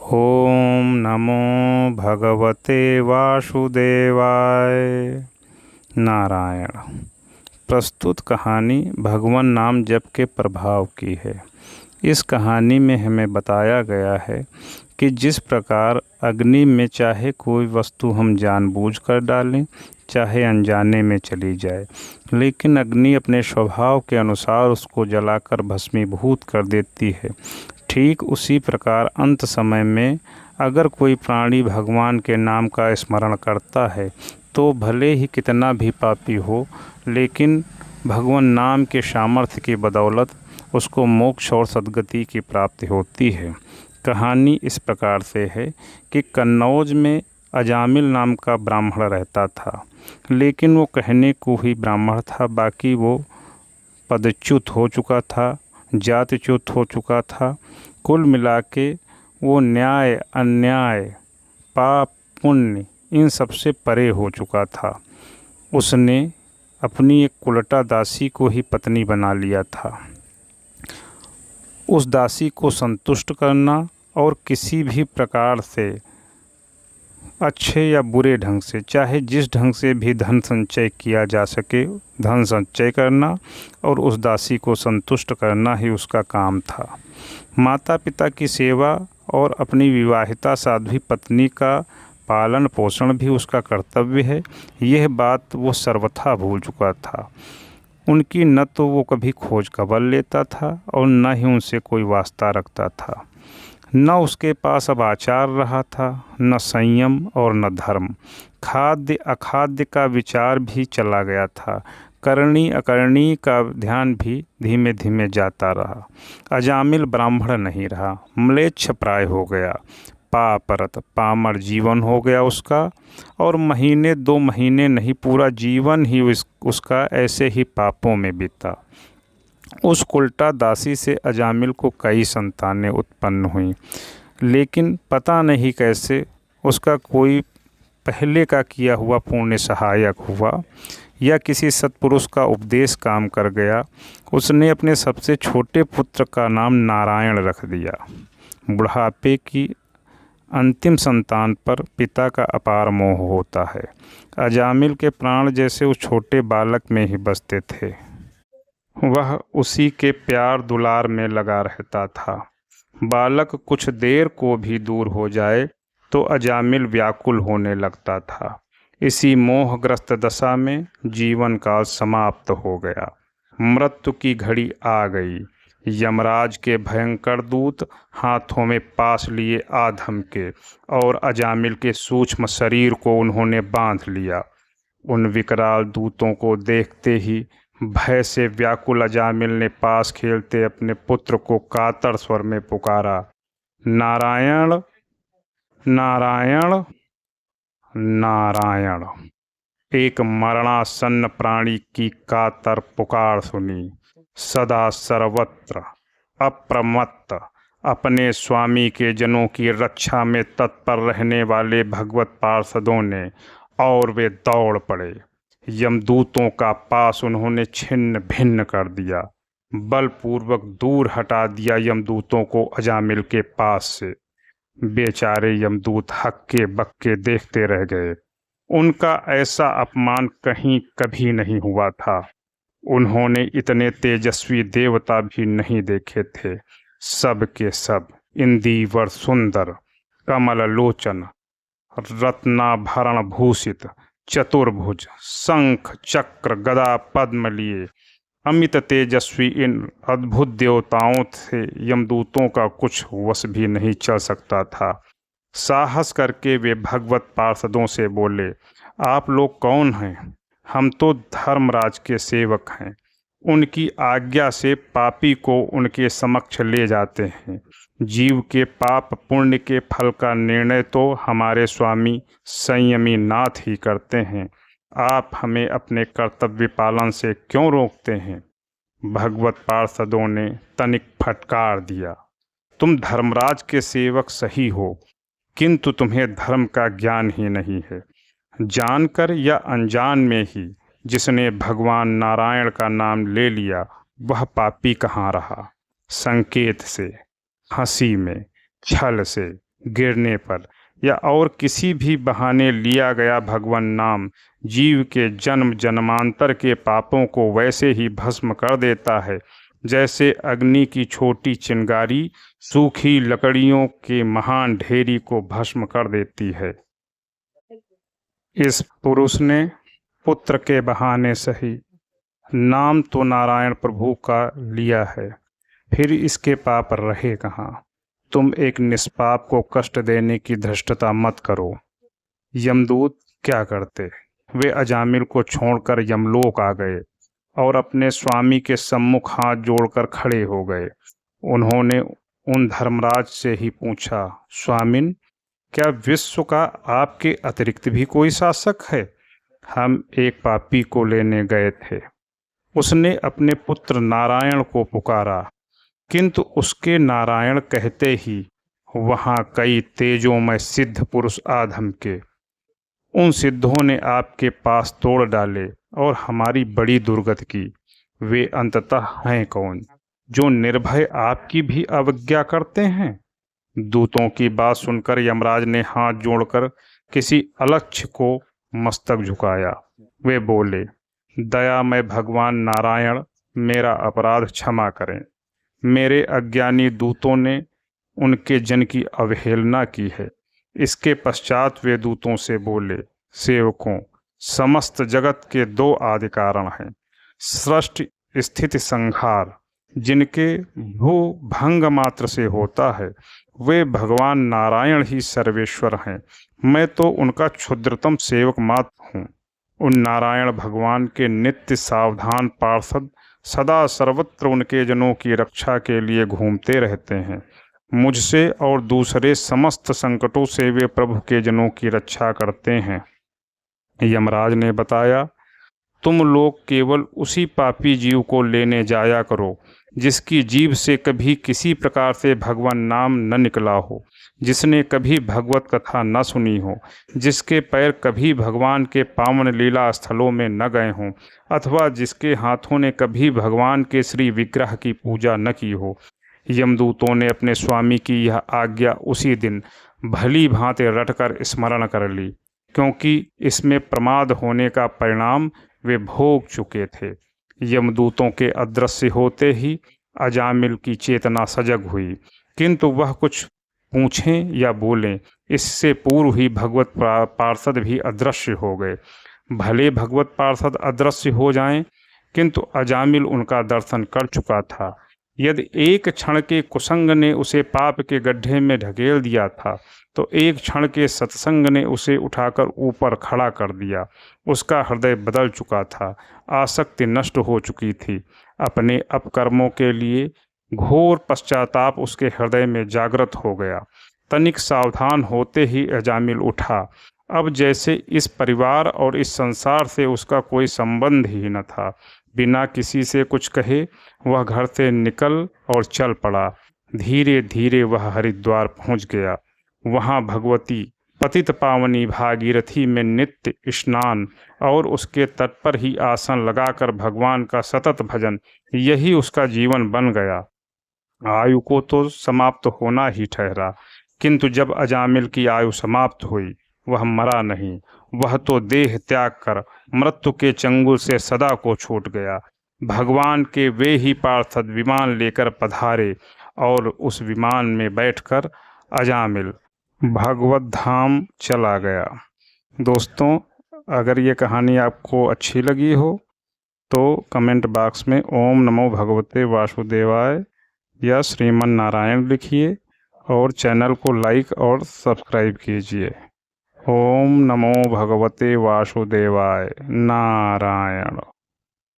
ओम नमो भगवते वासुदेवाय। नारायण। प्रस्तुत कहानी भगवान नाम जप के प्रभाव की है। इस कहानी में हमें बताया गया है कि जिस प्रकार अग्नि में चाहे कोई वस्तु हम जानबूझकर डालें, चाहे अनजाने में चली जाए, लेकिन अग्नि अपने स्वभाव के अनुसार उसको जलाकर भस्मीभूत कर देती है। ठीक उसी प्रकार अंत समय में अगर कोई प्राणी भगवान के नाम का स्मरण करता है तो भले ही कितना भी पापी हो, लेकिन भगवान नाम के सामर्थ्य की बदौलत उसको मोक्ष और सद्गति की प्राप्ति होती है। कहानी इस प्रकार से है कि कन्नौज में अजामिल नाम का ब्राह्मण रहता था, लेकिन वो कहने को ही ब्राह्मण था, बाकी वो पदच्युत हो चुका था, जातिच्युत हो चुका था। कुल मिला के वो न्याय अन्याय पाप पुण्य इन सब से परे हो चुका था। उसने अपनी एक कुलटा दासी को ही पत्नी बना लिया था। उस दासी को संतुष्ट करना और किसी भी प्रकार से अच्छे या बुरे ढंग से, चाहे जिस ढंग से भी धन संचय किया जा सके, धन संचय करना और उस दासी को संतुष्ट करना ही उसका काम था। माता पिता की सेवा और अपनी विवाहिता साध्वी पत्नी का पालन पोषण भी उसका कर्तव्य है। यह बात वो सर्वथा भूल चुका था। उनकी न तो वो कभी खोज खबर लेता था और न ही उनसे कोई वास्ता रखता था। न उसके पास अब आचार रहा था, न संयम और न धर्म। खाद्य अखाद्य का विचार भी चला गया था। करणी अकरणी का ध्यान भी धीमे धीमे जाता रहा। अजामिल ब्राह्मण नहीं रहा, म्लेच्छ प्राय हो गया। पापरत पामर जीवन हो गया उसका, और महीने दो महीने नहीं, पूरा जीवन ही उसका ऐसे ही पापों में बीता। उस उल्टा दासी से अजामिल को कई संतानें उत्पन्न हुईं, लेकिन पता नहीं कैसे उसका कोई पहले का किया हुआ पुण्य सहायक हुआ या किसी सत्पुरुष का उपदेश काम कर गया। उसने अपने सबसे छोटे पुत्र का नाम नारायण रख दिया। बुढ़ापे की अंतिम संतान पर पिता का अपार मोह होता है। अजामिल के प्राण जैसे उस छोटे बालक में ही बसते थे। वह उसी के प्यार दुलार में लगा रहता था। बालक कुछ देर को भी दूर हो जाए तो अजामिल व्याकुल होने लगता था। इसी मोहग्रस्त दशा में जीवन काल समाप्त हो गया। मृत्यु की घड़ी आ गई। यमराज के भयंकर दूत हाथों में पास लिए आधम के और अजामिल के सूक्ष्म शरीर को उन्होंने बांध लिया। उन विकराल दूतों को देखते ही भय से व्याकुल अजामिल ने पास खेलते अपने पुत्र को कातर स्वर में पुकारा, नारायण नारायण नारायण। एक मरणासन्न प्राणी की कातर पुकार सुनी। सदा सर्वत्र अप्रमत्त अपने स्वामी के जनों की रक्षा में तत्पर रहने वाले भगवत पार्षदों ने और वे दौड़ पड़े। यमदूतों का पास उन्होंने छिन्न भिन्न कर दिया। बलपूर्वक दूर हटा दिया यमदूतों को अजामिल के पास से। बेचारे यमदूत हक्के बक्के देखते रह गए। उनका ऐसा अपमान कहीं कभी नहीं हुआ था। उन्होंने इतने तेजस्वी देवता भी नहीं देखे थे। सब के सब इंदिवर सुंदर, कमल लोचन, रत्नाभरण भूषित, चतुर्भुज, शंख चक्र गदा पद्म लिए अमित तेजस्वी इन अद्भुत देवताओं से यमदूतों का कुछ वश भी नहीं चल सकता था। साहस करके वे भगवत पार्षदों से बोले, आप लोग कौन हैं? हम तो धर्मराज के सेवक हैं। उनकी आज्ञा से पापी को उनके समक्ष ले जाते हैं। जीव के पाप पुण्य के फल का निर्णय तो हमारे स्वामी संयमी नाथ ही करते हैं। आप हमें अपने कर्तव्य पालन से क्यों रोकते हैं? भगवत पार्षदों ने तनिक फटकार दिया, तुम धर्मराज के सेवक सही हो, किंतु तुम्हें धर्म का ज्ञान ही नहीं है। जानकर या अनजान में ही जिसने भगवान नारायण का नाम ले लिया वह पापी कहाँ रहा? संकेत से, हंसी में, छल से, गिरने पर या और किसी भी बहाने लिया गया भगवान नाम जीव के जन्म जन्मांतर के पापों को वैसे ही भस्म कर देता है जैसे अग्नि की छोटी चिंगारी सूखी लकड़ियों के महान ढेरी को भस्म कर देती है। इस पुरुष ने पुत्र के बहाने सही, नाम तो नारायण प्रभु का लिया है, फिर इसके पाप रहे कहाँ। तुम एक निष्पाप को कष्ट देने की धृष्टता मत करो। यमदूत क्या करते, वे अजामिल को छोड़कर यमलोक आ गए और अपने स्वामी के सम्मुख हाथ जोड़कर खड़े हो गए। उन्होंने उन धर्मराज से ही पूछा, स्वामिन, क्या विश्व का आपके अतिरिक्त भी कोई शासक है? हम एक पापी को लेने गए थे। उसने अपने पुत्र नारायण को पुकारा, किंतु उसके नारायण कहते ही वहां कई तेजोमय सिद्ध पुरुष आ धमके। उन सिद्धों ने आपके पास तोड़ डाले और हमारी बड़ी दुर्गति की। वे अंततः हैं कौन जो निर्भय आपकी भी अवज्ञा करते हैं? दूतों की बात सुनकर यमराज ने हाथ जोड़कर किसी अलक्ष्य को मस्तक झुकाया। वे बोले, दयामय भगवान नारायण, मेरा अपराध क्षमा करें। मेरे अज्ञानी दूतों ने उनके जन की अवहेलना की है। इसके पश्चात वे दूतों से बोले, सेवकों, समस्त जगत के दो आदि कारण हैं, सृष्टि स्थिति संहार। जिनके भू भंग मात्र से होता है वे भगवान नारायण ही सर्वेश्वर हैं। मैं तो उनका क्षुद्रतम सेवक मात्र हूँ। उन नारायण भगवान के नित्य सावधान पार्षद सदा सर्वत्र उनके जनों की रक्षा के लिए घूमते रहते हैं। मुझसे और दूसरे समस्त संकटों से वे प्रभु के जनों की रक्षा करते हैं। यमराज ने बताया, तुम लोग केवल उसी पापी जीव को लेने जाया करो जिसकी जीभ से कभी किसी प्रकार से भगवान नाम न निकला हो, जिसने कभी भगवत कथा न सुनी हो, जिसके पैर कभी भगवान के पावन लीला स्थलों में न गए हों, अथवा जिसके हाथों ने कभी भगवान के श्री विग्रह की पूजा न की हो। यमदूतों ने अपने स्वामी की यह आज्ञा उसी दिन भली भांति रटकर स्मरण कर ली, क्योंकि इसमें प्रमाद होने का परिणाम वे भोग चुके थे। यमदूतों के अदृश्य होते ही अजामिल की चेतना सजग हुई, किंतु वह कुछ पूछें या बोलें इससे पूर्व ही भगवत पार्षद भी अदृश्य हो गए। भले भगवत पार्षद अदृश्य हो जाएं, किंतु अजामिल उनका दर्शन कर चुका था। यदि एक क्षण के कुसंग ने उसे पाप के गड्ढे में ढकेल दिया था, तो एक क्षण के सत्संग ने उसे उठाकर ऊपर खड़ा कर दिया। उसका हृदय बदल चुका था, आसक्ति नष्ट हो चुकी थी। अपने अपकर्मों के लिए घोर पश्चाताप उसके हृदय में जागृत हो गया। तनिक सावधान होते ही अजामिल उठा। अब जैसे इस परिवार और इस संसार से उसका कोई संबंध ही न था। बिना किसी से कुछ कहे वह घर से निकल और चल पड़ा। धीरे धीरे वह हरिद्वार पहुंच गया। वहां भगवती पतित पावनी भागीरथी में नित्य स्नान और उसके तट पर ही आसन लगाकर भगवान का सतत भजन, यही उसका जीवन बन गया। आयु को तो समाप्त होना ही ठहरा, किंतु जब अजामिल की आयु समाप्त हुई वह मरा नहीं। वह तो देह त्याग कर मृत्यु के चंगुल से सदा को छूट गया। भगवान के वे ही पार्षद विमान लेकर पधारे और उस विमान में बैठकर अजामिल भगवत धाम चला गया। दोस्तों, अगर ये कहानी आपको अच्छी लगी हो तो कमेंट बॉक्स में ओम नमो भगवते वासुदेवाय या श्रीमन नारायण लिखिए और चैनल को लाइक और सब्सक्राइब कीजिए। ओम नमो भगवते वासुदेवाय। नारायण।